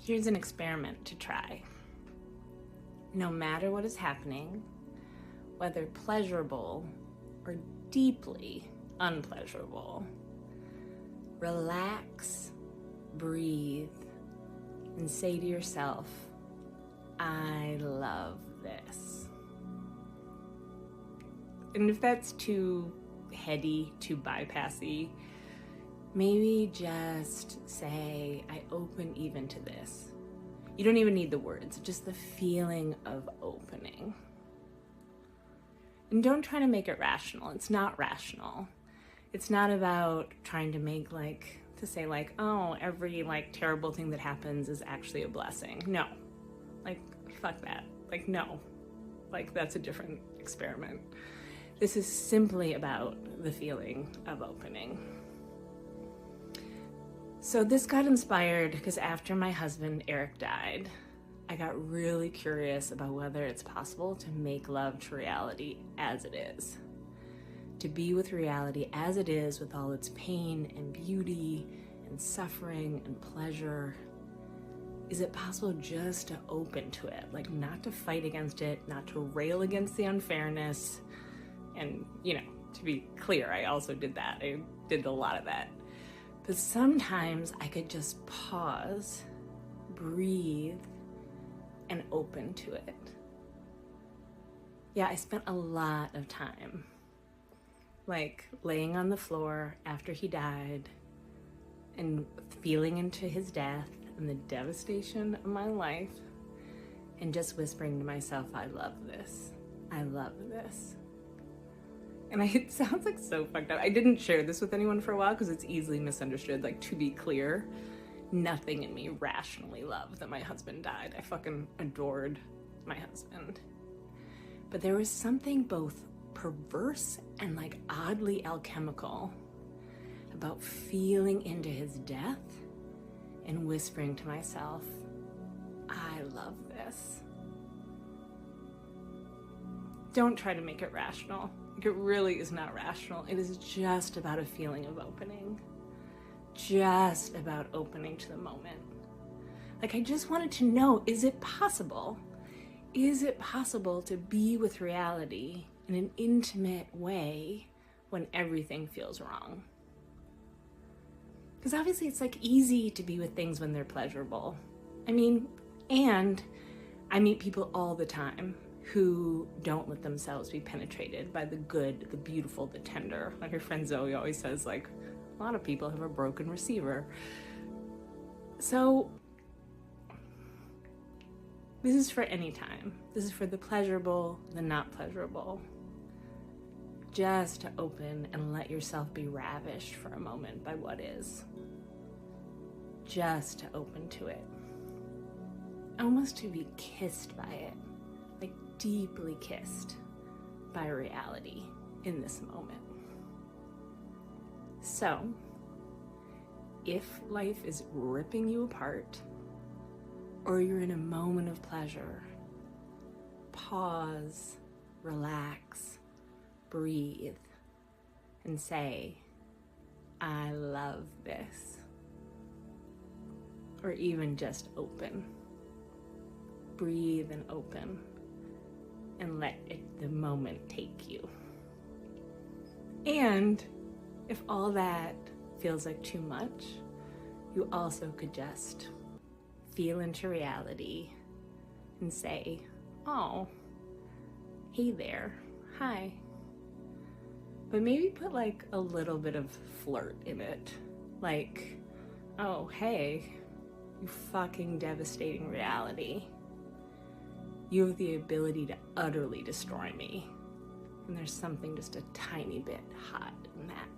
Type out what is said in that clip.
Here's an experiment to try. No matter what is happening, whether pleasurable or deeply unpleasurable, relax, breathe, and say to yourself, I love this. And if that's too heady, too bypassy, maybe just say, I open even to this. You don't even need the words, just the feeling of opening. And don't try to make it rational. It's not rational. It's not about trying to make to say oh, every terrible thing that happens is actually a blessing. No, fuck that. No, that's a different experiment. This is simply about the feeling of opening. So this got inspired because after my husband Eric died, I got really curious about whether it's possible to make love to reality as it is. To be with reality as it is, with all its pain and beauty and suffering and pleasure. Is it possible just to open to it? Not to fight against it, not to rail against the unfairness. And, to be clear, I also did that. I did a lot of that. But sometimes I could just pause, breathe, and open to it. Yeah, I spent a lot of time laying on the floor after he died and feeling into his death and the devastation of my life and just whispering to myself, I love this. I love this. And it sounds so fucked up. I didn't share this with anyone for a while because it's easily misunderstood. To be clear, nothing in me rationally loved that my husband died. I fucking adored my husband. But there was something both perverse and oddly alchemical about feeling into his death and whispering to myself, I love this. Don't try to make it rational. It really is not rational. It is just about a feeling of opening. Just about opening to the moment. I just wanted to know, is it possible? Is it possible to be with reality in an intimate way when everything feels wrong? Because obviously it's easy to be with things when they're pleasurable. And I meet people all the time who don't let themselves be penetrated by the good, the beautiful, the tender. Her friend Zoe always says, a lot of people have a broken receiver. So this is for any time. This is for the pleasurable, the not pleasurable. Just to open and let yourself be ravished for a moment by what is. Just to open to it. Almost to be kissed by it. Deeply kissed by reality in this moment. So, if life is ripping you apart, or you're in a moment of pleasure, pause, relax, breathe, and say, I love this. Or even just open. Breathe and open. And let the moment take you. And if all that feels too much, you also could just feel into reality and say, oh, hey there, hi. But maybe put a little bit of flirt in it. Oh, hey, you fucking devastating reality. You have the ability to utterly destroy me. And there's something just a tiny bit hot in that.